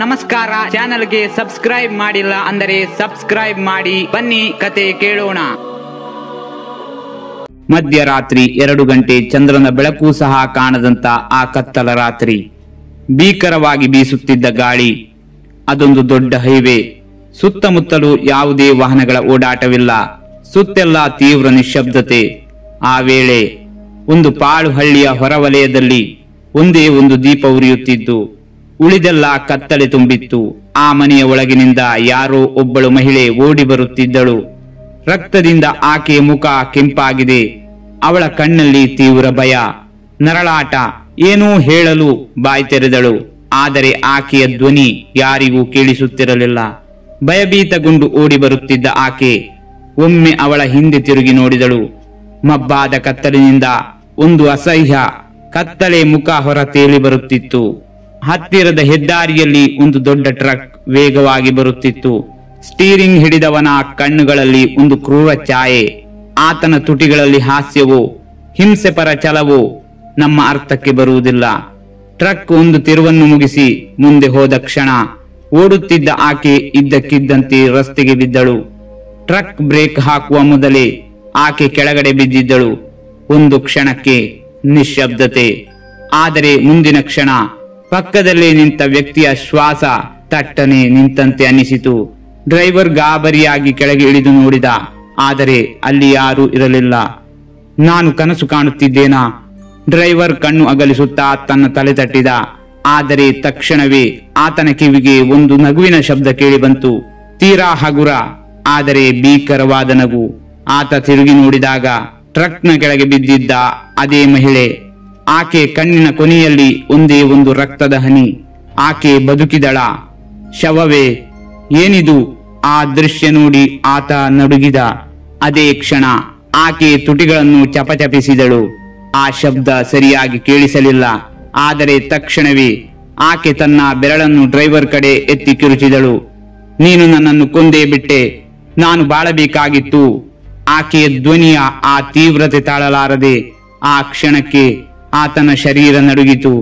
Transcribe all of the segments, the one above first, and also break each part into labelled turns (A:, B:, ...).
A: ನಮಸ್ಕಾರ. ಚಾನೆಲ್ಗೆ ಸಬ್ಸ್ಕ್ರೈಬ್ ಮಾಡಿಲ್ಲ ಅಂದರೆ ಸಬ್ಸ್ಕ್ರೈಬ್ ಮಾಡಿ. ಬನ್ನಿ ಕತೆ ಕೇಳೋಣ. ಮಧ್ಯರಾತ್ರಿ 2 ಗಂಟೆ. ಚಂದ್ರನ ಬೆಳಕು ಸಹ ಕಾಣದಂತ ಆ ಕತ್ತಲ ರಾತ್ರಿ. ಭೀಕರವಾಗಿ ಬೀಸುತ್ತಿದ್ದ ಗಾಳಿ. ಅದೊಂದು ದೊಡ್ಡ ಹೈವೇ. ಸುತ್ತಮುತ್ತಲೂ ಯಾವುದೇ ವಾಹನಗಳ ಓಡಾಟವಿಲ್ಲ. ಸುತ್ತೆಲ್ಲ ತೀವ್ರ ನಿಶ್ಶಬ್ದತೆ. ಆ ವೇಳೆ ಒಂದು ಪಾಳು ಹಳ್ಳಿಯ ಹೊರವಲಯದಲ್ಲಿ ಒಂದೇ ಒಂದು ದೀಪ ಉರಿಯುತ್ತಿದ್ದು, ಉಳಿದೆಲ್ಲ ಕತ್ತಲೆ ತುಂಬಿತ್ತು. ಆ ಮನೆಯ ಒಳಗಿನಿಂದ ಯಾರೋ ಒಬ್ಬಳು ಮಹಿಳೆ ಓಡಿ ಬರುತ್ತಿದ್ದಳು. ರಕ್ತದಿಂದ ಆಕೆಯ ಮುಖ ಕೆಂಪಾಗಿದೆ. ಅವಳ ಕಣ್ಣಲ್ಲಿ ತೀವ್ರ ಭಯ, ನರಳಾಟ. ಏನೂ ಹೇಳಲು ಬಾಯಿ ತೆರೆದಳು, ಆದರೆ ಆಕೆಯ ಧ್ವನಿ ಯಾರಿಗೂ ಕೇಳಿಸುತ್ತಿರಲಿಲ್ಲ. ಭಯಭೀತಗೊಂಡು ಓಡಿ ಬರುತ್ತಿದ್ದ ಆಕೆ ಒಮ್ಮೆ ಅವಳ ಹಿಂದೆ ತಿರುಗಿ ನೋಡಿದಳು. ಮಬ್ಬಾದ ಕತ್ತಲಿನಿಂದ ಒಂದು ಅಸಹ್ಯ ಕತ್ತಲೆ ಮುಖ ಹೊರ ತೇಲಿ ಬರುತ್ತಿತ್ತು. ಹತ್ತಿರದ ಹೆದ್ದಾರಿಯಲ್ಲಿ ಒಂದು ದೊಡ್ಡ ಟ್ರಕ್ ವೇಗವಾಗಿ ಬರುತ್ತಿತ್ತು. ಸ್ಟೀರಿಂಗ್ ಹಿಡಿದವನ ಕಣ್ಣುಗಳಲ್ಲಿ ಒಂದು ಕ್ರೂರ ಛಾಯೆ. ಆತನ ತುಟಿಗಳಲ್ಲಿ ಹಾಸ್ಯವೋ ಹಿಂಸೆಪರ ಛಲವೋ ನಮ್ಮ ಅರ್ಥಕ್ಕೆ ಬರುವುದಿಲ್ಲ. ಟ್ರಕ್ ಒಂದು ತಿರುವನ್ನು ಮುಗಿಸಿ ಮುಂದೆ ಹೋದ ಕ್ಷಣ ಓಡುತ್ತಿದ್ದ ಆಕೆ ಇದ್ದಕ್ಕಿದ್ದಂತೆ ರಸ್ತೆಗೆ ಬಿದ್ದಳು. ಟ್ರಕ್ ಬ್ರೇಕ್ ಹಾಕುವ ಮೊದಲೇ ಆಕೆ ಕೆಳಗಡೆ ಬಿದ್ದಿದ್ದಳು. ಒಂದು ಕ್ಷಣಕ್ಕೆ ನಿಶ್ಶಬ್ದತೆ. ಆದರೆ ಮುಂದಿನ ಕ್ಷಣ ಪಕ್ಕದಲ್ಲೇ ನಿಂತ ವ್ಯಕ್ತಿಯ ಶ್ವಾಸ ತಟ್ಟನೆ ನಿಂತಂತೆ ಅನಿಸಿತು. ಡ್ರೈವರ್ ಗಾಬರಿಯಾಗಿ ಕೆಳಗೆ ಇಳಿದು ನೋಡಿದ, ಆದರೆ ಅಲ್ಲಿ ಯಾರೂ ಇರಲಿಲ್ಲ. ನಾನು ಕನಸು ಕಾಣುತ್ತಿದ್ದೇನಾ? ಡ್ರೈವರ್ ಕಣ್ಣು ಅಗಲಿಸುತ್ತಾ ತನ್ನ ತಲೆ ತಟ್ಟಿದ. ಆದರೆ ತಕ್ಷಣವೇ ಆತನ ಕಿವಿಗೆ ಒಂದು ನಗುವಿನ ಶಬ್ದ ಕೇಳಿ ಬಂತು. ತೀರಾ ಹಗುರ, ಆದರೆ ಭೀಕರವಾದ ನಗು. ಆತ ತಿರುಗಿ ನೋಡಿದಾಗ ಟ್ರಕ್ನ ಕೆಳಗೆ ಬಿದ್ದಿದ್ದ ಅದೇ ಮಹಿಳೆ. ಆಕೆ ಕಣ್ಣಿನ ಕೊನೆಯಲ್ಲಿ ಒಂದೇ ಒಂದು ರಕ್ತದ ಹನಿ. ಆಕೆ ಬದುಕಿದಳ? ಶವವೇ? ಏನಿದು? ಆ ದೃಶ್ಯ ನೋಡಿ ಆತ ನಡುಗಿದ. ಅದೇ ಕ್ಷಣ ಆಕೆ ತುಟಿಗಳನ್ನು ಚಪಚಪಿಸಿದಳು. ಆ ಶಬ್ದ ಸರಿಯಾಗಿ ಕೇಳಿಸಲಿಲ್ಲ, ಆದರೆ ತಕ್ಷಣವೇ ಆಕೆ ತನ್ನ ಬೆರಳನ್ನು ಡ್ರೈವರ್ ಕಡೆ ಎತ್ತಿ ಕಿರುಚಿದಳು. ನೀನು ನನ್ನನ್ನು ಕೊಂದೇ ಬಿಟ್ಟೆ, ನಾನು ಬಾಳಬೇಕಾಗಿತ್ತು. ಆಕೆಯ ಧ್ವನಿಯ ಆ ತೀವ್ರತೆ ತಾಳಲಾರದೆ ಆ ಕ್ಷಣಕ್ಕೆ ಆತನ ಶರೀರ ನಡುಗಿತು.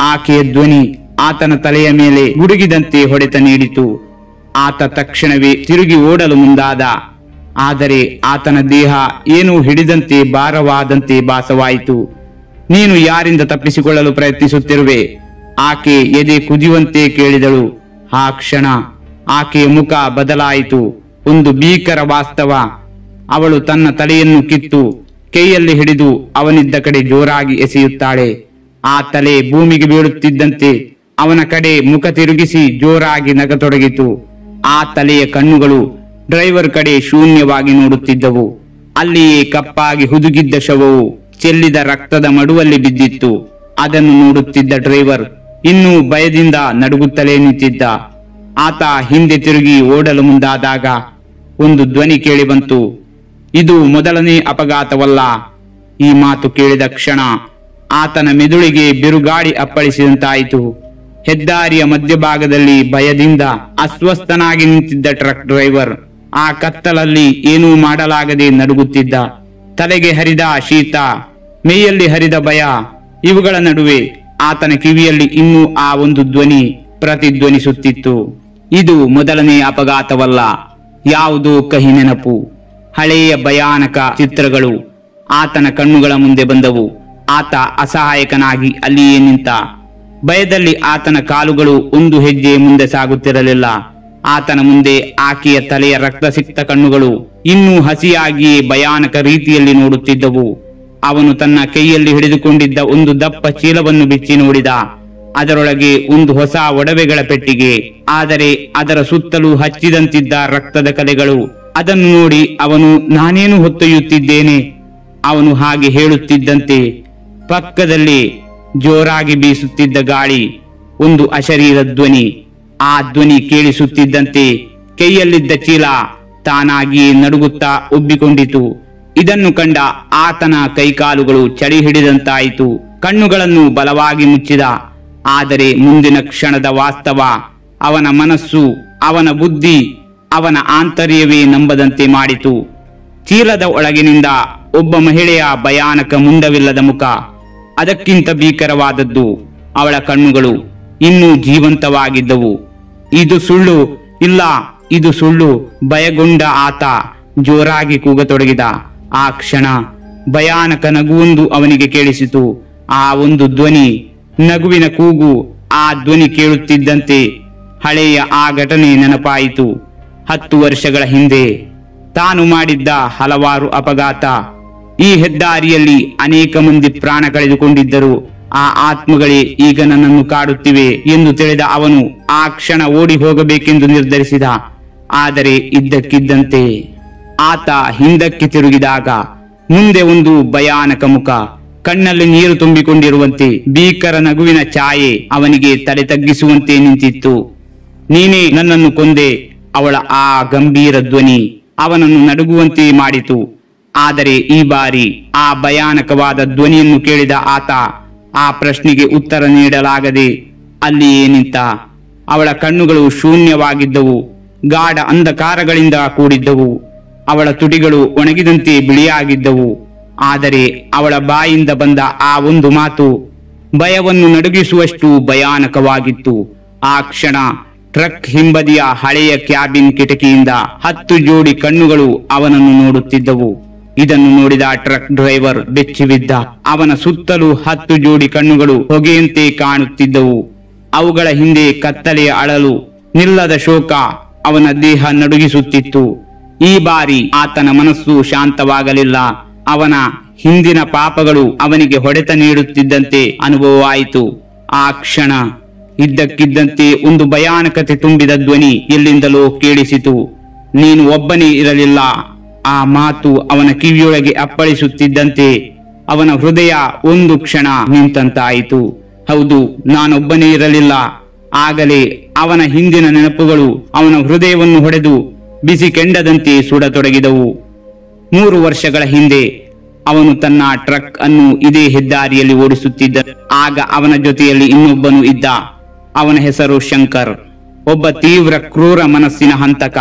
A: ಆಕೆಯ ಧ್ವನಿ ಆತನ ತಲೆಯ ಮೇಲೆ ಗುಡುಗಿದಂತೆ ಹೊಡೆತ ನೀಡಿತು. ಆತ ತಕ್ಷಣವೇ ತಿರುಗಿ ಓಡಲು ಮುಂದಾದ. ಆದರೆ ಆತನ ದೇಹ ಏನೂ ಹಿಡಿದಂತೆ ಭಾರವಾದಂತೆ ಭಾಸವಾಯಿತು. ನೀನು ಯಾರಿಂದ ತಪ್ಪಿಸಿಕೊಳ್ಳಲು ಪ್ರಯತ್ನಿಸುತ್ತಿರುವೆ? ಆಕೆ ಎದೆ ಕುದಿಯುವಂತೆ ಕೇಳಿದಳು. ಆ ಕ್ಷಣ ಆಕೆಯ ಮುಖ ಬದಲಾಯಿತು. ಒಂದು ಭೀಕರ ವಾಸ್ತವ. ಅವಳು ತನ್ನ ತಲೆಯನ್ನು ಕಿತ್ತು ಕೈಯಲ್ಲಿ ಹಿಡಿದು ಅವನಿದ್ದ ಕಡೆ ಜೋರಾಗಿ ಎಸೆಯುತ್ತಾಳೆ. ಆ ತಲೆ ಭೂಮಿಗೆ ಬೀಳುತ್ತಿದ್ದಂತೆ ಅವನ ಕಡೆ ಮುಖ ತಿರುಗಿಸಿ ಜೋರಾಗಿ ನಗತೊಡಗಿತು. ಆ ತಲೆಯ ಕಣ್ಣುಗಳು ಡ್ರೈವರ್ ಕಡೆ ಶೂನ್ಯವಾಗಿ ನೋಡುತ್ತಿದ್ದವು. ಅಲ್ಲಿಯೇ ಕಪ್ಪಾಗಿ ಹುದುಗಿದ್ದ ಶವವು ಚೆಲ್ಲಿದ ರಕ್ತದ ಮಡುವಲ್ಲಿ ಬಿದ್ದಿತ್ತು. ಅದನ್ನು ನೋಡುತ್ತಿದ್ದ ಡ್ರೈವರ್ ಇನ್ನೂ ಭಯದಿಂದ ನಡುಗುತ್ತಲೇ ನಿಂತಿದ್ದ. ಆತ ಹಿಂದೆ ತಿರುಗಿ ಓಡಲು ಮುಂದಾದಾಗ ಒಂದು ಧ್ವನಿ ಕೇಳಿ ಬಂತು. ಇದು ಮೊದಲನೇ ಅಪಘಾತವಲ್ಲ. ಈ ಮಾತು ಕೇಳಿದ ಕ್ಷಣ ಆತನ ಮೆದುಳಿಗೆ ಬಿರುಗಾಳಿ ಅಪ್ಪಳಿಸಿದಂತಾಯಿತು. ಹೆದ್ದಾರಿಯ ಮಧ್ಯಭಾಗದಲ್ಲಿ ಭಯದಿಂದ ಅಸ್ವಸ್ಥನಾಗಿ ನಿಂತಿದ್ದ ಟ್ರಕ್ ಡ್ರೈವರ್ ಆ ಕತ್ತಲಲ್ಲಿ ಏನೂ ಮಾಡಲಾಗದೆ ನಡುಗುತ್ತಿದ್ದ. ತಲೆಗೆ ಹರಿದ ಶೀತ, ಮೈಯಲ್ಲಿ ಹರಿದ ಭಯ, ಇವುಗಳ ನಡುವೆ ಆತನ ಕಿವಿಯಲ್ಲಿ ಇನ್ನೂ ಆ ಒಂದು ಧ್ವನಿ ಪ್ರತಿಧ್ವನಿಸುತ್ತಿತ್ತು. ಇದು ಮೊದಲನೇ ಅಪಘಾತವಲ್ಲ, ಯಾವುದೋ ಕಹಿ ನೆನಪು. ಹಳೆಯ ಭಯಾನಕ ಚಿತ್ರಗಳು ಆತನ ಕಣ್ಣುಗಳ ಮುಂದೆ ಬಂದವು. ಆತ ಅಸಹಾಯಕನಾಗಿ ಅಲ್ಲಿಯೇ ನಿಂತ. ಭಯದಲ್ಲಿ ಆತನ ಕಾಲುಗಳು ಒಂದು ಹೆಜ್ಜೆ ಮುಂದೆ ಸಾಗುತ್ತಿರಲಿಲ್ಲ. ಆತನ ಮುಂದೆ ಆಕೆಯ ತಲೆಯ ರಕ್ತಸಿಕ್ತ ಕಣ್ಣುಗಳು ಇನ್ನೂ ಹಸಿಯಾಗಿಯೇ ಭಯಾನಕ ರೀತಿಯಲ್ಲಿ ನೋಡುತ್ತಿದ್ದವು. ಅವನು ತನ್ನ ಕೈಯಲ್ಲಿ ಹಿಡಿದುಕೊಂಡಿದ್ದ ಒಂದು ದಪ್ಪ ಚೀಲವನ್ನು ಬಿಚ್ಚಿ ನೋಡಿದ. ಅದರೊಳಗೆ ಒಂದು ಹೊಸ ಒಡವೆಗಳ ಪೆಟ್ಟಿಗೆ, ಆದರೆ ಅದರ ಸುತ್ತಲೂ ಹಚ್ಚಿದಂತಿದ್ದ ರಕ್ತದ ಕಲೆಗಳು. ಅದನ್ನು ನೋಡಿ ಅವನು ನಾನೇನು ಹೊತ್ತೊಯ್ಯುತ್ತಿದ್ದೇನೆ? ಅವನು ಹಾಗೆ ಹೇಳುತ್ತಿದ್ದಂತೆ ಪಕ್ಕದಲ್ಲಿ ಜೋರಾಗಿ ಬೀಸುತ್ತಿದ್ದ ಗಾಳಿ, ಒಂದು ಅಶರೀರ ಧ್ವನಿ. ಆ ಧ್ವನಿ ಕೇಳಿಸುತ್ತಿದ್ದಂತೆ ಕೈಯಲ್ಲಿದ್ದ ಚೀಲ ತಾನಾಗಿಯೇ ನಡುಗುತ್ತಾ ಉಬ್ಬಿಕೊಂಡಿತು. ಇದನ್ನು ಕಂಡ ಆತನ ಕೈಕಾಲುಗಳು ಚಳಿ ಹಿಡಿದಂತಾಯಿತು. ಕಣ್ಣುಗಳನ್ನು ಬಲವಾಗಿ ಮುಚ್ಚಿದ. ಆದರೆ ಮುಂದಿನ ಕ್ಷಣದ ವಾಸ್ತವ ಅವನ ಮನಸ್ಸು, ಅವನ ಬುದ್ಧಿ, ಅವನ ಆಂತರ್ಯವೇ ನಂಬದಂತೆ ಮಾಡಿತು. ಚೀಲದ ಒಳಗಿನಿಂದ ಒಬ್ಬ ಮಹಿಳೆಯ ಭಯಾನಕ ಮುಂಡವಿಲ್ಲದ ಮುಖ. ಅದಕ್ಕಿಂತ ಭೀಕರವಾದದ್ದು ಅವಳ ಕಣ್ಣುಗಳು ಇನ್ನೂ ಜೀವಂತವಾಗಿದ್ದವು. ಇದು ಸುಳ್ಳು, ಇಲ್ಲ ಇದು ಸುಳ್ಳು. ಭಯಗೊಂಡ ಆತ ಜೋರಾಗಿ ಕೂಗತೊಡಗಿದ. ಆ ಕ್ಷಣ ಭಯಾನಕ ನಗುವೊಂದು ಅವನಿಗೆ ಕೇಳಿಸಿತು. ಆ ಒಂದು ಧ್ವನಿ, ನಗುವಿನ ಕೂಗು. ಆ ಧ್ವನಿ ಕೇಳುತ್ತಿದ್ದಂತೆ ಹಳೆಯ ಆ ಘಟನೆ ನೆನಪಾಯಿತು. 10 ವರ್ಷಗಳ ಹಿಂದೆ ತಾನು ಮಾಡಿದ್ದ ಹಲವಾರು ಅಪಘಾತ. ಈ ಹೆದ್ದಾರಿಯಲ್ಲಿ ಅನೇಕ ಮಂದಿ ಪ್ರಾಣ ಕಳೆದುಕೊಂಡಿದ್ದರು. ಆ ಆತ್ಮಗಳೇ ಈಗ ನನ್ನನ್ನು ಕಾಡುತ್ತಿವೆ ಎಂದು ತಿಳಿದ ಅವನು ಆ ಕ್ಷಣ ಓಡಿ ಹೋಗಬೇಕೆಂದು ನಿರ್ಧರಿಸಿದ. ಆದರೆ ಇದ್ದಕ್ಕಿದ್ದಂತೆ ಆತ ಹಿಂದಕ್ಕೆ ತಿರುಗಿದಾಗ ಮುಂದೆ ಒಂದು ಭಯಾನಕ ಮುಖ, ಕಣ್ಣಲ್ಲಿ ನೀರು ತುಂಬಿಕೊಂಡಿರುವಂತೆ ಭೀಕರ ನಗುವಿನ ಛಾಯೆ ಅವನಿಗೆ ತಲೆ ತಗ್ಗಿಸುವಂತೆ ನಿಂತಿತ್ತು. ನೀನೇ ನನ್ನನ್ನು ಕೊಂದೆ. ಅವಳ ಆ ಗಂಭೀರ ಧ್ವನಿ ಅವನನ್ನು ನಡುಗುವಂತೆ ಮಾಡಿತು. ಆದರೆ ಈ ಬಾರಿ ಆ ಭಯಾನಕವಾದ ಧ್ವನಿಯನ್ನು ಕೇಳಿದ ಆತ ಆ ಪ್ರಶ್ನೆಗೆ ಉತ್ತರ ನೀಡಲಾಗದೆ ಅಲ್ಲಿಯೇ ನಿಂತ. ಅವಳ ಕಣ್ಣುಗಳು ಶೂನ್ಯವಾಗಿದ್ದವು, ಗಾಢ ಅಂಧಕಾರಗಳಿಂದ ಕೂಡಿದ್ದವು. ಅವಳ ತುಟಿಗಳು ಒಣಗಿದಂತೆ ಬಿಳಿಯಾಗಿದ್ದವು. ಆದರೆ ಅವಳ ಬಾಯಿಂದ ಬಂದ ಆ ಒಂದು ಮಾತು ಭಯವನ್ನು ನಡುಗಿಸುವಷ್ಟು ಭಯಾನಕವಾಗಿತ್ತು. ಆ ಕ್ಷಣ ಟ್ರಕ್ ಹಿಂಬದಿಯ ಹಳೆಯ ಕ್ಯಾಬಿನ್ ಕಿಟಕಿಯಿಂದ 10 ಜೋಡಿ ಕಣ್ಣುಗಳು ಅವನನ್ನು ನೋಡುತ್ತಿದ್ದವು. ಇದನ್ನು ನೋಡಿದ ಟ್ರಕ್ ಡ್ರೈವರ್ ಬೆಚ್ಚಿಬಿದ್ದ. ಅವನ ಸುತ್ತಲೂ 10 ಜೋಡಿ ಕಣ್ಣುಗಳು ಹೊಗೆಯಂತೆ ಕಾಣುತ್ತಿದ್ದವು. ಅವುಗಳ ಹಿಂದೆ ಕತ್ತಲೆಯ ಅಳಲು, ನಿಲ್ಲದ ಶೋಕ ಅವನ ದೇಹ ನಡುಗಿಸುತ್ತಿತ್ತು. ಈ ಬಾರಿ ಆತನ ಮನಸ್ಸು ಶಾಂತವಾಗಲಿಲ್ಲ. ಅವನ ಹಿಂದಿನ ಪಾಪಗಳು ಅವನಿಗೆ ಹೊಡೆತ ನೀಡುತ್ತಿದ್ದಂತೆ ಅನುಭವವಾಯಿತು. ಆ ಕ್ಷಣ ಇದ್ದಕ್ಕಿದ್ದಂತೆ ಒಂದು ಭಯಾನಕತೆ ತುಂಬಿದ ಧ್ವನಿ ಎಲ್ಲಿಂದಲೋ ಕೇಳಿಸಿತು. ನೀನು ಒಬ್ಬನೇ ಇರಲಿಲ್ಲ. ಆ ಮಾತು ಅವನ ಕಿವಿಯೊಳಗೆ ಅಪ್ಪಳಿಸುತ್ತಿದ್ದಂತೆ ಅವನ ಹೃದಯ ಒಂದು ಕ್ಷಣ ನಿಂತಂತಾಯಿತು. ಹೌದು, ನಾನೊಬ್ಬನೇ ಇರಲಿಲ್ಲ. ಆಗಲೇ ಅವನ ಹಿಂದಿನ ನೆನಪುಗಳು ಅವನ ಹೃದಯವನ್ನು ಹೊಡೆದು ಬಿಸಿ ಕೆಂಡದಂತೆ ಸುಡತೊಡಗಿದವು. 3 ವರ್ಷಗಳ ಹಿಂದೆ ಅವನು ತನ್ನ ಟ್ರಕ್ ಅನ್ನು ಇದೇ ಹೆದ್ದಾರಿಯಲ್ಲಿ ಓಡಿಸುತ್ತಿದ್ದ. ಆಗ ಅವನ ಜೊತೆಯಲ್ಲಿ ಇನ್ನೊಬ್ಬನು ಇದ್ದ. ಅವನ ಹೆಸರು ಶಂಕರ್. ಒಬ್ಬ ತೀವ್ರ ಕ್ರೂರ ಮನಸ್ಸಿನ ಹಂತಕ.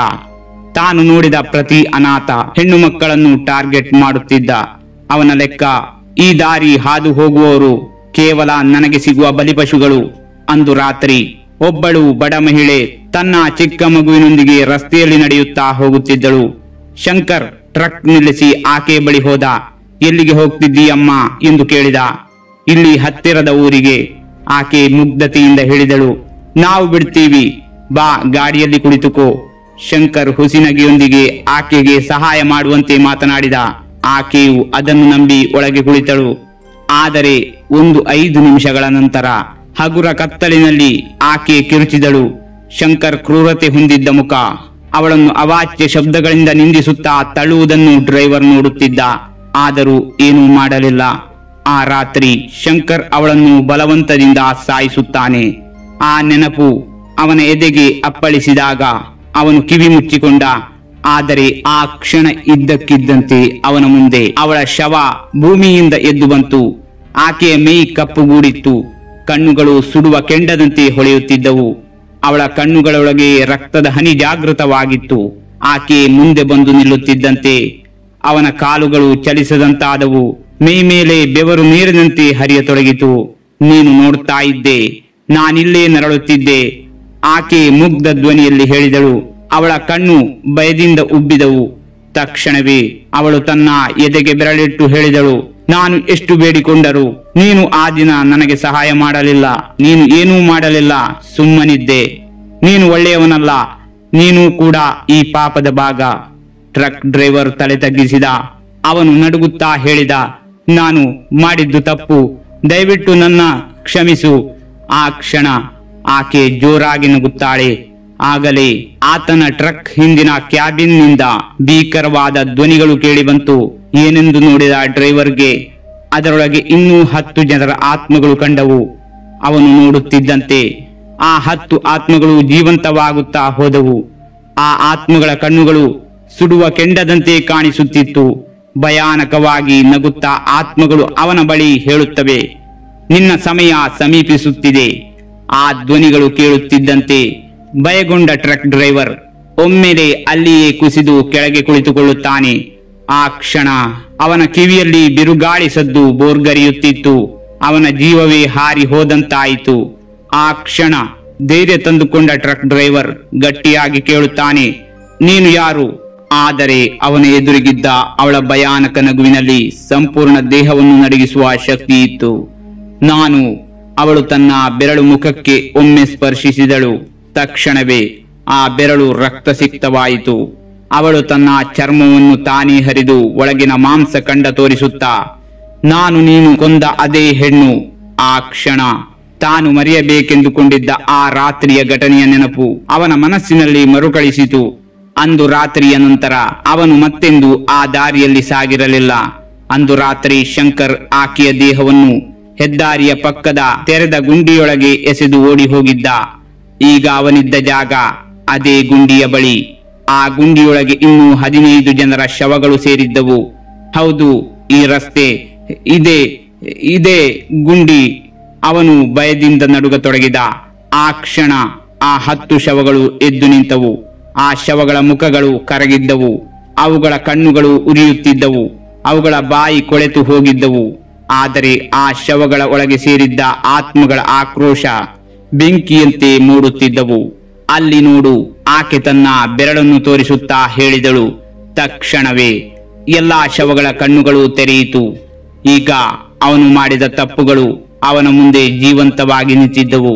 A: ತಾನು ನೋಡಿದ ಪ್ರತಿ ಅನಾಥ ಹೆಣ್ಣು ಮಕ್ಕಳನ್ನು ಟಾರ್ಗೆಟ್ ಮಾಡುತ್ತಿದ್ದ. ಅವನ ಲೆಕ್ಕ, ಈ ದಾರಿ ಹಾದು ಹೋಗುವವರು ಕೇವಲ ನನಗೆ ಸಿಗುವ ಬಲಿಪಶುಗಳು. ಅಂದು ರಾತ್ರಿ ಒಬ್ಬಳು ಬಡ ಮಹಿಳೆ ತನ್ನ ಚಿಕ್ಕ ಮಗುವಿನೊಂದಿಗೆ ರಸ್ತೆಯಲ್ಲಿ ನಡೆಯುತ್ತಾ ಹೋಗುತ್ತಿದ್ದಳು. ಶಂಕರ್ ಟ್ರಕ್ ನಿಲ್ಲಿಸಿ ಆಕೆ ಬಳಿ ಹೋದ. ಎಲ್ಲಿಗೆ ಹೋಗ್ತಿದ್ದೀಯಮ್ಮ ಎಂದು ಕೇಳಿದ. ಇಲ್ಲಿ ಹತ್ತಿರದ ಊರಿಗೆ. ಆಕೆ ಮುಗ್ಧತೆಯಿಂದ ಹೇಳಿದಳು, ನಾವು ಬಿಡ್ತೀವಿ, ಬಾ ಗಾಡಿಯಲ್ಲಿ ಕುಳಿತುಕೋ. ಶಂಕರ್ ಹುಸಿನಗೆಯೊಂದಿಗೆ ಆಕೆಗೆ ಸಹಾಯ ಮಾಡುವಂತೆ ಮಾತನಾಡಿದ. ಆಕೆಯು ಅದನ್ನು ನಂಬಿ ಒಳಗೆ ಕುಳಿತಳು. ಆದರೆ 5 ನಿಮಿಷಗಳ ನಂತರ ಹಗುರ ಕತ್ತಲಿನಲ್ಲಿ ಆಕೆ ಕಿರುಚಿದಳು. ಶಂಕರ್ ಕ್ರೂರತೆ ಹೊಂದಿದ್ದ ಮುಖ ಅವಳನ್ನು ಅವಾಚ್ಯ ಶಬ್ದಗಳಿಂದ ನಿಂದಿಸುತ್ತಾ ತಳ್ಳುವುದನ್ನು ಡ್ರೈವರ್ ನೋಡುತ್ತಿದ್ದ. ಆದರೂ ಏನೂ ಮಾಡಲಿಲ್ಲ. ಆ ರಾತ್ರಿ ಶಂಕರ್ ಅವಳನ್ನು ಬಲವಂತದಿಂದ ಸಾಯಿಸುತ್ತಾನೆ. ಆ ನೆನಪು ಅವನ ಎದೆಗೆ ಅಪ್ಪಳಿಸಿದಾಗ ಅವನು ಕಿವಿ ಮುಚ್ಚಿಕೊಂಡ. ಆದರೆ ಆ ಕ್ಷಣ ಇದ್ದಕ್ಕಿದ್ದಂತೆ ಅವನ ಮುಂದೆ ಅವಳ ಶವ ಭೂಮಿಯಿಂದ ಎದ್ದು ಬಂತು. ಆಕೆಯ ಮೈ ಕಪ್ಪುಗೂಡಿತ್ತು. ಕಣ್ಣುಗಳು ಸುಡುವ ಕೆಂಡದಂತೆ ಹೊಳೆಯುತ್ತಿದ್ದವು. ಅವಳ ಕಣ್ಣುಗಳೊಳಗೆ ರಕ್ತದ ಹನಿ ಜಾಗೃತವಾಗಿತ್ತು. ಆಕೆ ಮುಂದೆ ಬಂದು ನಿಲ್ಲುತ್ತಿದ್ದಂತೆ ಅವನ ಕಾಲುಗಳು ಚಲಿಸದಂತಾದವು. ಮೈ ಮೇಲೆ ಬೆವರು ನೀರಿನಂತೆ ಹರಿಯತೊಡಗಿತು. ನೀನು ನೋಡ್ತಾ ಇದ್ದೆ, ನಾನಿಲ್ಲೇ ನರಳುತ್ತಿದ್ದೆ, ಆಕೆ ಮುಗ್ಧ ಧ್ವನಿಯಲ್ಲಿ ಹೇಳಿದಳು. ಅವಳ ಕಣ್ಣು ಭಯದಿಂದ ಉಬ್ಬಿದವು. ತಕ್ಷಣವೇ ಅವಳು ತನ್ನ ಎದೆಗೆ ಬೆರಳಿಟ್ಟು ಹೇಳಿದಳು, ನಾನು ಎಷ್ಟು ಬೇಡಿಕೊಂಡರೂ ನೀನು ಆ ದಿನ ನನಗೆ ಸಹಾಯ ಮಾಡಲಿಲ್ಲ. ನೀನು ಏನೂ ಮಾಡಲಿಲ್ಲ, ಸುಮ್ಮನಿದ್ದೆ. ನೀನು ಒಳ್ಳೆಯವನಲ್ಲ, ನೀನು ಕೂಡ ಈ ಪಾಪದ ಭಾಗ. ಟ್ರಕ್ ಡ್ರೈವರ್ ತಲೆ ತಗ್ಗಿಸಿದ. ಅವನು ನಡುಗುತ್ತಾ ಹೇಳಿದ, ನಾನು ಮಾಡಿದ್ದು ತಪ್ಪು, ದಯವಿಟ್ಟು ನನ್ನ ಕ್ಷಮಿಸು. ಆ ಕ್ಷಣ ಆಕೆ ಜೋರಾಗಿ ನಗುತ್ತಾಳೆ. ಆಗಲೇ ಆತನ ಟ್ರಕ್ ಹಿಂದಿನ ಕ್ಯಾಬಿನ್ ನಿಂದ ಭೀಕರವಾದ ಧ್ವನಿಗಳು ಕೇಳಿಬಂತು. ಏನೆಂದು ನೋಡಿದ ಡ್ರೈವರ್ಗೆ ಅದರೊಳಗೆ ಇನ್ನೂ 10 ಜನರ ಆತ್ಮಗಳು ಕಂಡವು. ಅವನು ನೋಡುತ್ತಿದ್ದಂತೆ ಆ 10 ಆತ್ಮಗಳು ಜೀವಂತವಾಗುತ್ತಾ ಹೋದವು. ಆ ಆತ್ಮಗಳ ಕಣ್ಣುಗಳು ಸುಡುವ ಕೆಂಡದಂತೆ ಕಾಣಿಸುತ್ತಿತ್ತು. ಭಯಾನಕವಾಗಿ ನಗುತ್ತಾ ಆತ್ಮಗಳು ಅವನ ಬಳಿ ಹೇಳುತ್ತವೆ, ನಿನ್ನ ಸಮಯ ಸಮೀಪಿಸುತ್ತಿದೆ. ಆ ಧ್ವನಿಗಳು ಕೇಳುತ್ತಿದ್ದಂತೆ ಭಯಗೊಂಡ ಟ್ರಕ್ ಡ್ರೈವರ್ ಒಮ್ಮೆಲೆ ಅಲ್ಲಿಯೇ ಕುಸಿದು ಕೆಳಗೆ ಕುಳಿತುಕೊಳ್ಳುತ್ತಾನೆ. ಆ ಕ್ಷಣ ಅವನ ಕಿವಿಯಲ್ಲಿ ಬಿರುಗಾಳಿ ಸದ್ದು ಬೋರ್ಗರಿಯುತ್ತಿತ್ತು. ಅವನ ಜೀವವೇ ಹಾರಿ ಹೋದಂತಾಯಿತು. ಆ ಕ್ಷಣ ಧೈರ್ಯ ತಂದುಕೊಂಡ ಟ್ರಕ್ ಡ್ರೈವರ್ ಗಟ್ಟಿಯಾಗಿ ಕೇಳುತ್ತಾನೆ, ನೀನು ಯಾರು? ಆದರೆ ಅವನ ಎದುರಿಗಿದ್ದ ಅವಳ ಭಯಾನಕ ನಗುವಿನಲ್ಲಿ ಸಂಪೂರ್ಣ ದೇಹವನ್ನು ನಡುಗಿಸುವ ಶಕ್ತಿ ಇತ್ತು. ನಾನು. ಅವಳು ತನ್ನ ಬೆರಳು ಮುಖಕ್ಕೆ ಒಮ್ಮೆ ಸ್ಪರ್ಶಿಸಿದಳು. ತಕ್ಷಣವೇ ಆ ಬೆರಳು ರಕ್ತಸಿಕ್ತವಾಯಿತು. ಅವಳು ತನ್ನ ಚರ್ಮವನ್ನು ತಾನೇ ಹರಿದು ಒಳಗಿನ ಮಾಂಸ ಕಂಡ ತೋರಿಸುತ್ತಾ, ನಾನು ನೀನು ಕೊಂದ ಅದೇ ಹೆಣ್ಣು. ಆ ಕ್ಷಣ ತಾನು ಮರೆಯಬೇಕೆಂದುಕೊಂಡಿದ್ದ ಆ ರಾತ್ರಿಯ ಘಟನೆಯ ನೆನಪು ಅವನ ಮನಸ್ಸಿನಲ್ಲಿ ಮರುಕಳಿಸಿತು. ಅಂದು ರಾತ್ರಿಯ ನಂತರ ಅವನು ಮತ್ತೆಂದು ಆ ದಾರಿಯಲ್ಲಿ ಸಾಗಿರಲಿಲ್ಲ. ಅಂದು ರಾತ್ರಿ ಶಂಕರ್ ಆಕೆಯ ದೇಹವನ್ನು ಹೆದ್ದಾರಿಯ ಪಕ್ಕದ ತೆರೆದ ಗುಂಡಿಯೊಳಗೆ ಎಸೆದು ಓಡಿ ಹೋಗಿದ್ದ. ಈಗ ಅವನಿದ್ದ ಜಾಗ ಅದೇ ಗುಂಡಿಯ ಬಳಿ. ಆ ಗುಂಡಿಯೊಳಗೆ ಇನ್ನೂ 15 ಜನರ ಶವಗಳು ಸೇರಿದ್ದವು. ಹೌದು, ಈ ರಸ್ತೆ, ಇದೇ ಗುಂಡಿ. ಅವನು ಭಯದಿಂದ ನಡುಗತೊಡಗಿದ. ಆ ಕ್ಷಣ ಆ 10 ಶವಗಳು ಎದ್ದು ನಿಂತವು. ಆ ಶವಗಳ ಮುಖಗಳು ಕರಗಿದ್ದವು. ಅವುಗಳ ಕಣ್ಣುಗಳು ಉರಿಯುತ್ತಿದ್ದವು. ಅವುಗಳ ಬಾಯಿ ಕೊಳೆತು ಹೋಗಿದ್ದವು. ಆದರೆ ಆ ಶವಗಳ ಒಳಗೆ ಸೇರಿದ್ದ ಆತ್ಮಗಳ ಆಕ್ರೋಶ ಬೆಂಕಿಯಂತೆ ಮೂಡುತ್ತಿದ್ದವು. ಅಲ್ಲಿ ನೋಡು, ಆಕೆ ತನ್ನ ಬೆರಳನ್ನು ತೋರಿಸುತ್ತಾ ಹೇಳಿದಳು. ತಕ್ಷಣವೇ ಎಲ್ಲಾ ಶವಗಳ ಕಣ್ಣುಗಳು ತೆರೆಯಿತು. ಈಗ ಅವನು ಮಾಡಿದ ತಪ್ಪುಗಳು ಅವನ ಮುಂದೆ ಜೀವಂತವಾಗಿ ನಿಂತಿದ್ದವು.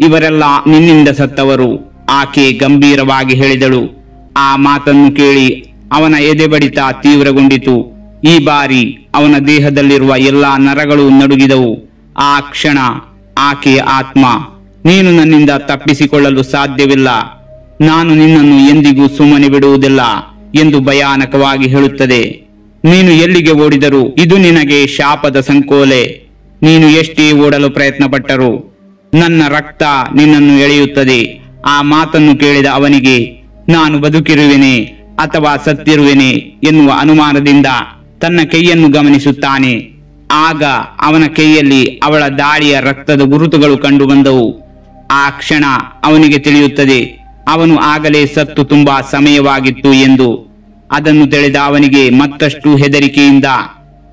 A: ಇವರೆಲ್ಲ ನಿನ್ನಿಂದ ಸತ್ತವರು, ಆಕೆ ಗಂಭೀರವಾಗಿ ಹೇಳಿದಳು. ಆ ಮಾತನ್ನು ಕೇಳಿ ಅವನ ಎದೆ ಬಡಿತ ತೀವ್ರಗೊಂಡಿತು. ಈ ಬಾರಿ ಅವನ ದೇಹದಲ್ಲಿರುವ ಎಲ್ಲಾ ನರಗಳು ನಡುಗಿದವು. ಆ ಕ್ಷಣ ಆಕೆಯ ಆತ್ಮ, ನೀನು ನನ್ನಿಂದ ತಪ್ಪಿಸಿಕೊಳ್ಳಲು ಸಾಧ್ಯವಿಲ್ಲ, ನಾನು ನಿನ್ನನ್ನು ಎಂದಿಗೂ ಸುಮ್ಮನೆ ಬಿಡುವುದಿಲ್ಲ ಎಂದು ಭಯಾನಕವಾಗಿ ಹೇಳುತ್ತದೆ. ನೀನು ಎಲ್ಲಿಗೆ ಓಡಿದರೂ ಇದು ನಿನಗೆ ಶಾಪದ ಸಂಕೋಲೆ. ನೀನು ಎಷ್ಟೇ ಓಡಲು ಪ್ರಯತ್ನ ಪಟ್ಟರೂ ನನ್ನ ರಕ್ತ ನಿನ್ನನ್ನು ಎಳೆಯುತ್ತದೆ. ಆ ಮಾತನ್ನು ಕೇಳಿದ ಅವನಿಗೆ ನಾನು ಬದುಕಿರುವೆನೆ ಅಥವಾ ಸತ್ತಿರುವೆನೆ ಎನ್ನುವ ಅನುಮಾನದಿಂದ ತನ್ನ ಕೈಯನ್ನು ಗಮನಿಸುತ್ತಾನೆ. ಆಗ ಅವನ ಕೈಯಲ್ಲಿ ಅವಳ ದಾಳಿಯ ರಕ್ತದ ಗುರುತುಗಳು ಕಂಡು ಬಂದವು. ಆ ಕ್ಷಣ ಅವನಿಗೆ ತಿಳಿಯುತ್ತದೆ, ಅವನು ಆಗಲೇ ಸತ್ತು ತುಂಬಾ ಸಮಯವಾಗಿತ್ತು ಎಂದು. ಅದನ್ನು ತಿಳಿದ ಅವನಿಗೆ ಮತ್ತಷ್ಟು ಹೆದರಿಕೆಯಿಂದ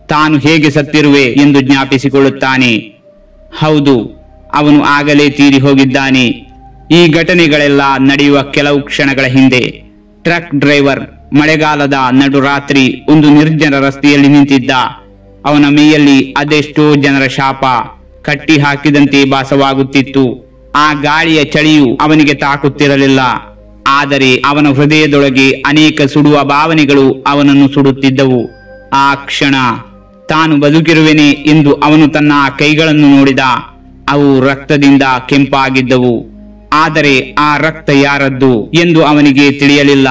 A: ತಾನು ಹೇಗೆ ಸತ್ತಿರುವೆ ಎಂದು ಜ್ಞಾಪಿಸಿಕೊಳ್ಳುತ್ತಾನೆ. ಹೌದು, ಅವನು ಆಗಲೇ ತೀರಿ ಹೋಗಿದ್ದಾನೆ. ಈ ಘಟನೆಗಳೆಲ್ಲ ನಡೆಯುವ ಕೆಲವು ಕ್ಷಣಗಳ ಹಿಂದೆ ಟ್ರಕ್ ಡ್ರೈವರ್ ಮಳೆಗಾಲದ ನಡುರಾತ್ರಿ ಒಂದು ನಿರ್ಜನ ರಸ್ತೆಯಲ್ಲಿ ನಿಂತಿದ್ದ. ಅವನ ಮೈಯಲ್ಲಿ ಅದೆಷ್ಟೋ ಜನರ ಶಾಪ ಕಟ್ಟಿ ಹಾಕಿದಂತೆ ಭಾಸವಾಗುತ್ತಿತ್ತು. ಆ ಗಾಳಿಯ ಚಳಿಯು ಅವನಿಗೆ ತಾಕುತ್ತಿರಲಿಲ್ಲ. ಆದರೆ ಅವನ ಹೃದಯದೊಳಗೆ ಅನೇಕ ಸುಡುವ ಭಾವನೆಗಳು ಅವನನ್ನು ಸುಡುತ್ತಿದ್ದವು. ಆ ಕ್ಷಣ ತಾನು ಬದುಕಿರುವೆನೆ ಎಂದು ಅವನು ತನ್ನ ಕೈಗಳನ್ನು ನೋಡಿದ. ಅವು ರಕ್ತದಿಂದ ಕೆಂಪಾಗಿದ್ದವು. ಆದರೆ ಆ ರಕ್ತ ಯಾರದ್ದು ಎಂದು ಅವನಿಗೆ ತಿಳಿಯಲಿಲ್ಲ.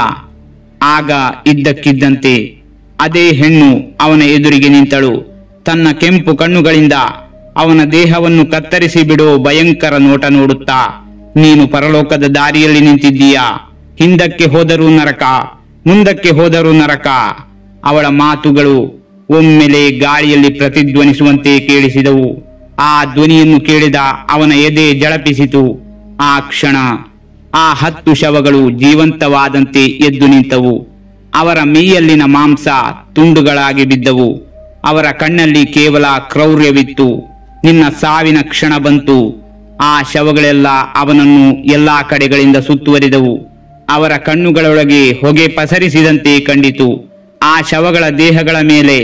A: ಆಗ ಇದ್ದಕ್ಕಿದ್ದಂತೆ ಅದೇ ಹೆಣ್ಣು ಅವನ ಎದುರಿಗೆ ನಿಂತಳು. ತನ್ನ ಕೆಂಪು ಕಣ್ಣುಗಳಿಂದ ಅವನ ದೇಹವನ್ನು ಕತ್ತರಿಸಿ ಬಿಡೋ ಭಯಂಕರ ನೋಟ ನೋಡುತ್ತಾ, ನೀನು ಪರಲೋಕದ ದಾರಿಯಲ್ಲಿ ನಿಂತಿದ್ದೀಯಾ, ಹಿಂದಕ್ಕೆ ಹೋದರೂ ನರಕ, ಮುಂದಕ್ಕೆ ಹೋದರೂ ನರಕ. ಅವಳ ಮಾತುಗಳು ಒಮ್ಮೆಲೆ ಗಾಳಿಯಲ್ಲಿ ಪ್ರತಿಧ್ವನಿಸುವಂತೆ ಕೇಳಿಸಿದವು. ಆ ಧ್ವನಿಯನ್ನು ಕೇಳಿದ ಅವನ ಎದೆ ಜಳಪಿಸಿತು. ಆ ಕ್ಷಣ ಆ 10 ಶವಗಳು ಜೀವಂತವಾದಂತೆ ಎದ್ದು ನಿಂತವು. ಅವರ ಮೈಯಲ್ಲಿನ ಮಾಂಸ ತುಂಡುಗಳಾಗಿ ಬಿದ್ದವು. ಅವರ ಕಣ್ಣಲ್ಲಿ ಕೇವಲ ಕ್ರೌರ್ಯವಿತ್ತು. ನಿನ್ನ ಸಾವಿನ ಕ್ಷಣ ಬಂತು. ಆ ಶವಗಳೆಲ್ಲ ಅವನನ್ನು ಎಲ್ಲಾ ಕಡೆಗಳಿಂದ ಸುತ್ತುವರಿದವು. ಅವರ ಕಣ್ಣುಗಳೊಳಗೆ ಹೊಗೆ ಪಸರಿಸಿದಂತೆ ಕಂಡಿತು. ಆ ಶವಗಳ ದೇಹಗಳ ಮೇಲೆ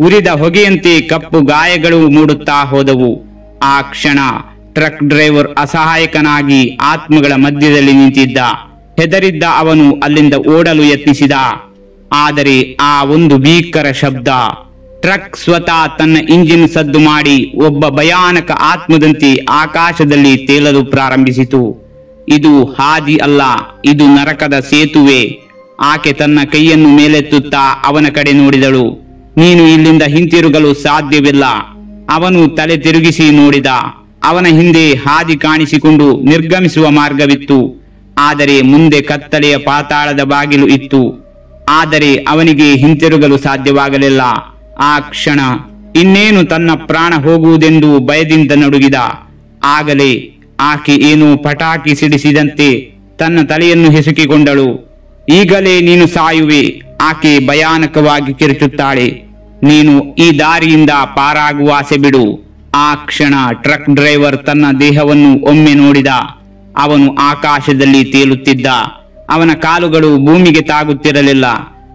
A: ಉರಿದ ಹೊಗೆಯಂತೆ ಕಪ್ಪು ಗಾಯಗಳು ಮೂಡುತ್ತಾ ಹೋದವು. ಆ ಕ್ಷಣ ಟ್ರಕ್ ಡ್ರೈವರ್ ಅಸಹಾಯಕನಾಗಿ ಆತ್ಮಗಳ ಮಧ್ಯದಲ್ಲಿ ನಿಂತಿದ್ದ. ಹೆದರಿದ್ದ ಅವನು ಅಲ್ಲಿಂದ ಓಡಲು ಯತ್ನಿಸಿದ. ಆದರೆ ಆ ಒಂದು ಭೀಕರ ಶಬ್ದ, ಟ್ರಕ್ ಸ್ವತಃ ತನ್ನ ಇಂಜಿನ್ ಸದ್ದು ಮಾಡಿ ಒಬ್ಬ ಭಯಾನಕ ಆತ್ಮದಂತೆ ಆಕಾಶದಲ್ಲಿ ತೇಲಲು ಪ್ರಾರಂಭಿಸಿತು. ಇದು ಹಾದಿ ಅಲ್ಲ, ಇದು ನರಕದ ಸೇತುವೆ. ಆಕೆ ತನ್ನ ಕೈಯನ್ನು ಮೇಲೆತ್ತುತ್ತಾ ಅವನ ಕಡೆ ನೋಡಿದಳು. ನೀನು ಇಲ್ಲಿಂದ ಹಿಂತಿರುಗಲು ಸಾಧ್ಯವಿಲ್ಲ. ಅವನು ತಲೆ ತಿರುಗಿಸಿ ನೋಡಿದ. ಅವನ ಹಿಂದೆ ಹಾದಿ ಕಾಣಿಸಿಕೊಂಡು ನಿರ್ಗಮಿಸುವ ಮಾರ್ಗವಿತ್ತು. ಆದರೆ ಮುಂದೆ ಕತ್ತಲೆಯ ಪಾತಾಳದ ಬಾಗಿಲು ಇತ್ತು. ಆದರೆ ಅವನಿಗೆ ಹಿಂತಿರುಗಲು ಸಾಧ್ಯವಾಗಲಿಲ್ಲ. ಆ ಕ್ಷಣ ಇನ್ನೇನು ತನ್ನ ಪ್ರಾಣ ಹೋಗುವುದೆಂದು ಭಯದಿಂದ ನಡುಗಿದ. ಆಗಲೇ ಆಕೆ ಏನೋ ಪಟಾಕಿ ಸಿಡಿಸಿದಂತೆ ತನ್ನ ತಲೆಯನ್ನು ಹಿಸುಕಿಕೊಂಡಳು. ಈಗಲೇ ನೀನು ಸಾಯುವೆ, ಆಕೆ ಭಯಾನಕವಾಗಿ ಕಿರುಚುತ್ತಾಳೆ. ನೀನು ಈ ದಾರಿಯಿಂದ ಪಾರಾಗುವ ಆಸೆ ಬಿಡು. ಆ ಕ್ಷಣ ಟ್ರಕ್ ಡ್ರೈವರ್ ತನ್ನ ದೇಹವನ್ನು ಒಮ್ಮೆ ನೋಡಿದ. ಅವನು ಆಕಾಶದಲ್ಲಿ ತೇಲುತ್ತಿದ್ದ. ಅವನ ಕಾಲುಗಳು ಭೂಮಿಗೆ ತಾಗುತ್ತಿರಲಿಲ್ಲ.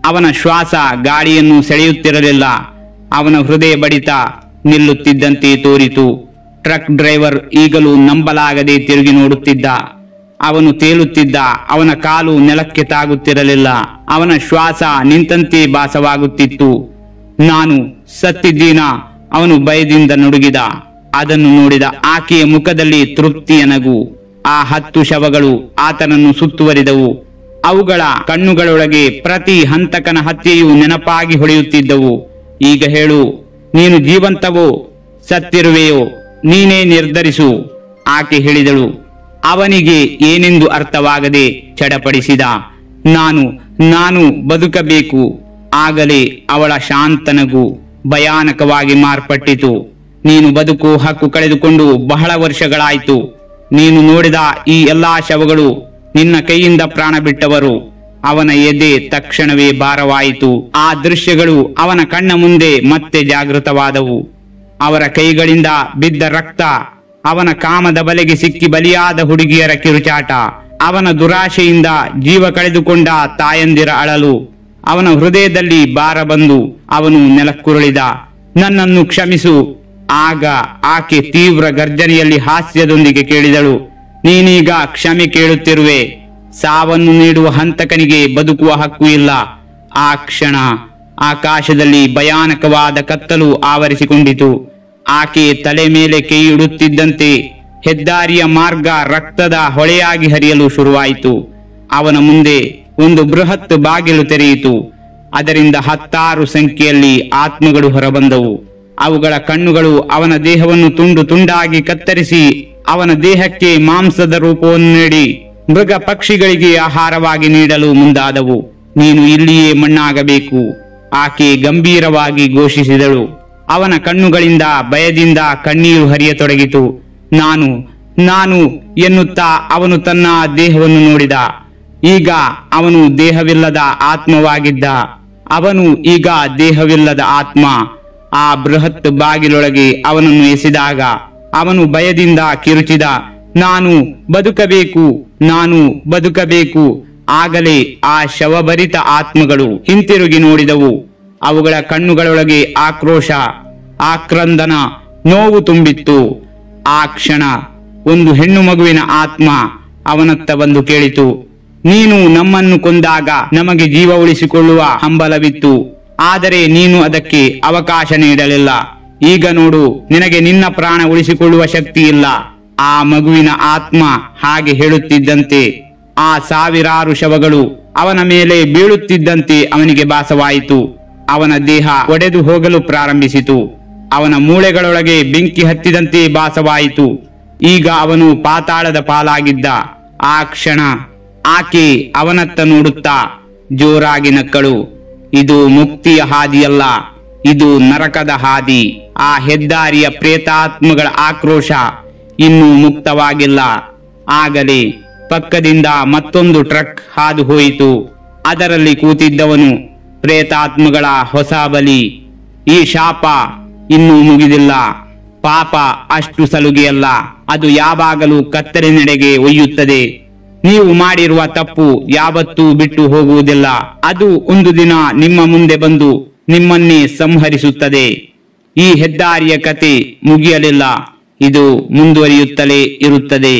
A: ಅವನ ಶ್ವಾಸ ಗಾಳಿಯನ್ನು ಸೆಳೆಯುತ್ತಿರಲಿಲ್ಲ. ಅವನ ಹೃದಯ ಬಡಿತ ನಿಲ್ಲುತ್ತಿದ್ದಂತೆ ತೋರಿತು. ಟ್ರಕ್ ಡ್ರೈವರ್ ಈಗಲೂ ನಂಬಲಾಗದೆ ತಿರುಗಿ ನೋಡುತ್ತಿದ್ದ. ಅವನು ತೇಲುತ್ತಿದ್ದ. ಅವನ ಕಾಲು ನೆಲಕ್ಕೆ ತಾಗುತ್ತಿರಲಿಲ್ಲ. ಅವನ ಶ್ವಾಸ ನಿಂತಂತೆ ಭಾಸವಾಗುತ್ತಿತ್ತು. ನಾನು ಸತ್ತಿದ್ದೀನಾ? ಅವನು ಭಯದಿಂದ ನುಡುಗಿದ. ಅದನ್ನು ನೋಡಿದ ಆಕೆಯ ಮುಖದಲ್ಲಿ ತೃಪ್ತಿಯ ನಗು. ಆ 10 ಶವಗಳು ಆತನನ್ನು ಸುತ್ತುವರಿದವು. ಅವುಗಳ ಕಣ್ಣುಗಳೊಳಗೆ ಪ್ರತಿ ಹಂತಕನ ಹತ್ಯೆಯು ನೆನಪಾಗಿ ಹೊಳೆಯುತ್ತಿದ್ದವು. ಈಗ ಹೇಳು, ನೀನು ಜೀವಂತವೋ ಸತ್ತಿರುವೆಯೋ? ನೀನೇ ನಿರ್ಧರಿಸು, ಆಕೆ ಹೇಳಿದಳು. ಅವನಿಗೆ ಏನೆಂದು ಅರ್ಥವಾಗದೆ ಚಡಪಡಿಸಿದ. ನಾನು ಬದುಕಬೇಕು. ಆಗಲೇ ಅವಳ ಶಾಂತ ನಗು ಭಯಾನಕವಾಗಿ ಮಾರ್ಪಟ್ಟಿತು. ನೀನು ಬದುಕು ಹಕ್ಕು ಕಳೆದುಕೊಂಡು ಬಹಳ ವರ್ಷಗಳಾಯಿತು. ನೀನು ನೋಡಿದ ಈ ಎಲ್ಲಾ ಶವಗಳು ನಿನ್ನ ಕೈಯಿಂದ ಪ್ರಾಣ ಬಿಟ್ಟವರು. ಅವನ ಎದೆ ತಕ್ಷಣವೇ ಭಾರವಾಯಿತು. ಆ ದೃಶ್ಯಗಳು ಅವನ ಕಣ್ಣ ಮುಂದೆ ಮತ್ತೆ ಜಾಗೃತವಾದವು. ಅವರ ಕೈಗಳಿಂದ ಬಿದ್ದ ರಕ್ತ, ಅವನ ಕಾಮದ ಬಲೆಗೆ ಸಿಕ್ಕಿ ಬಲಿಯಾದ ಹುಡುಗಿಯರ ಕಿರುಚಾಟ, ಅವನ ದುರಾಶೆಯಿಂದ ಜೀವ ಕಳೆದುಕೊಂಡ ತಾಯಂದಿರ ಅಳಲು. ಅವನ ಹೃದಯದಲ್ಲಿ ಭಾರ ಬಂದು ಅವನು ನೆಲಕ್ಕುರುಳಿದ. ನನ್ನನ್ನು ಕ್ಷಮಿಸು. ಆಗ ಆಕೆ ತೀವ್ರ ಗರ್ಜನೆಯಲ್ಲಿ ಹಾಸ್ಯದೊಂದಿಗೆ ಕೇಳಿದಳು, ನೀನೀಗ ಕ್ಷಮೆ ಕೇಳುತ್ತಿರುವೆ. ಸಾವನ್ನು ನೀಡುವ ಹಂತಕನಿಗೆ ಬದುಕುವ ಹಕ್ಕು ಇಲ್ಲ. ಆ ಕ್ಷಣ ಆಕಾಶದಲ್ಲಿ ಭಯಾನಕವಾದ ಕತ್ತಲು ಆವರಿಸಿಕೊಂಡಿತು. ಆಕೆ ತಲೆ ಮೇಲೆ ಕೈ ಇಡುತ್ತಿದ್ದಂತೆ ಹೆದ್ದಾರಿಯ ಮಾರ್ಗ ರಕ್ತದ ಹೊಳೆಯಾಗಿ ಹರಿಯಲು ಶುರುವಾಯಿತು. ಅವನ ಮುಂದೆ ಒಂದು ಬೃಹತ್ ಬಾಗಿಲು ತೆರೆಯಿತು. ಅದರಿಂದ 10 ಸಂಖ್ಯೆಯಲ್ಲಿ ಆತ್ಮಗಳು ಹೊರಬಂದವು. ಅವುಗಳ ಕಣ್ಣುಗಳು ಅವನ ದೇಹವನ್ನು ತುಂಡು ತುಂಡಾಗಿ ಕತ್ತರಿಸಿ ಅವನ ದೇಹಕ್ಕೆ ಮಾಂಸದ ರೂಪವನ್ನು ನೀಡಿ ಮೃಗ ಪಕ್ಷಿಗಳಿಗೆ ಆಹಾರವಾಗಿ ನೀಡಲು ಮುಂದಾದವು. ನೀನು ಇಲ್ಲಿಯೇ ಮಣ್ಣಾಗಬೇಕು, ಆಕೆ ಗಂಭೀರವಾಗಿ ಘೋಷಿಸಿದಳು. ಅವನ ಕಣ್ಣುಗಳಿಂದ ಭಯದಿಂದ ಕಣ್ಣೀರು ಹರಿಯತೊಡಗಿತು. ನಾನು ಎನ್ನುತ್ತಾ ಅವನು ತನ್ನ ದೇಹವನ್ನು ನೋಡಿದ. ಈಗ ಅವನು ದೇಹವಿಲ್ಲದ ಆತ್ಮವಾಗಿದ್ದ. ಅವನು ಈಗ ದೇಹವಿಲ್ಲದ ಆತ್ಮ. ಆ ಬೃಹತ್ ಬಾಗಿಲೊಳಗೆ ಅವನನ್ನು ಎಸೆದಾಗ ಅವನು ಭಯದಿಂದ ಕಿರುಚಿದ, ನಾನು ಬದುಕಬೇಕು. ಆಗಲೇ ಆ ಶವಭರಿತ ಆತ್ಮಗಳು ಹಿಂತಿರುಗಿ ನೋಡಿದವು. ಅವುಗಳ ಕಣ್ಣುಗಳೊಳಗೆ ಆಕ್ರೋಶ, ಆಕ್ರಂದನ, ನೋವು ತುಂಬಿತ್ತು. ಆ ಕ್ಷಣ ಒಂದು ಹೆಣ್ಣು ಮಗುವಿನ ಆತ್ಮ ಅವನತ್ತ ಬಂದು ಕೇಳಿತು, ನೀನು ನಮ್ಮನ್ನು ಕೊಂದಾಗ ನಮಗೆ ಜೀವ ಉಳಿಸಿಕೊಳ್ಳುವ ಹಂಬಲವಿತ್ತು. ಆದರೆ ನೀನು ಅದಕ್ಕೆ ಅವಕಾಶ ನೀಡಲಿಲ್ಲ. ಈಗ ನೋಡು, ನಿನಗೆ ನಿನ್ನ ಪ್ರಾಣ ಉಳಿಸಿಕೊಳ್ಳುವ ಶಕ್ತಿ ಇಲ್ಲ. ಆ ಮಗುವಿನ ಆತ್ಮ ಹಾಗೆ ಹೇಳುತ್ತಿದ್ದಂತೆ ಆ ಸಾವಿರಾರು ಶವಗಳು ಅವನ ಮೇಲೆ ಬೀಳುತ್ತಿದ್ದಂತೆ ಅವನಿಗೆ ಭಾಸವಾಯಿತು. ಅವನ ದೇಹ ಒಡೆದು ಹೋಗಲು ಪ್ರಾರಂಭಿಸಿತು. ಅವನ ಮೂಳೆಗಳೊಳಗೆ ಬೆಂಕಿ ಹತ್ತಿದಂತೆ ಭಾಸವಾಯಿತು. ಈಗ ಅವನು ಪಾತಾಳದ ಪಾಲಾಗಿದ್ದ. ಆ ಕ್ಷಣ ಆಕೆ ಅವನತ್ತ ನೋಡುತ್ತಾ ಜೋರಾಗಿ ನಕ್ಕಳು. ಇದು ಮುಕ್ತಿಯ ಹಾದಿಯಲ್ಲ, ಇದು ನರಕದ ಹಾದಿ. ಆ ಹೆದ್ದಾರಿಯ ಪ್ರೇತಾತ್ಮಗಳ ಆಕ್ರೋಶ ಇನ್ನೂ ಮುಕ್ತವಾಗಿಲ್ಲ. ಆಗಲೇ ಪಕ್ಕದಿಂದ ಮತ್ತೊಂದು ಟ್ರಕ್ ಹಾದು ಹೋಯಿತು. ಅದರಲ್ಲಿ ಕೂತಿದ್ದವನು ಪ್ರೇತಾತ್ಮಗಳ ಹೊಸ ಬಲಿ. ಈ ಶಾಪ ಇನ್ನೂ ಮುಗಿದಿಲ್ಲ. ಪಾಪ ಅಷ್ಟು ಸಲುಗೆಯಲ್ಲ, ಅದು ಯಾವಾಗಲೂ ಕತ್ತಲಿನೆಡೆಗೆ ಒಯ್ಯುತ್ತದೆ. ನೀವು ಮಾಡಿರುವ ತಪ್ಪು ಯಾವತ್ತೂ ಬಿಟ್ಟು ಹೋಗುವುದಿಲ್ಲ. ಅದು ಒಂದು ದಿನ ನಿಮ್ಮ ಮುಂದೆ ಬಂದು ನಿಮ್ಮನ್ನೇ ಸಂಹರಿಸುತ್ತದೆ. ಈ ಹೆದ್ದಾರಿಯ ಕತೆ ಮುಗಿಯಲಿಲ್ಲ, ಇದು ಮುಂದುವರಿಯುತ್ತಲೇ ಇರುತ್ತದೆ.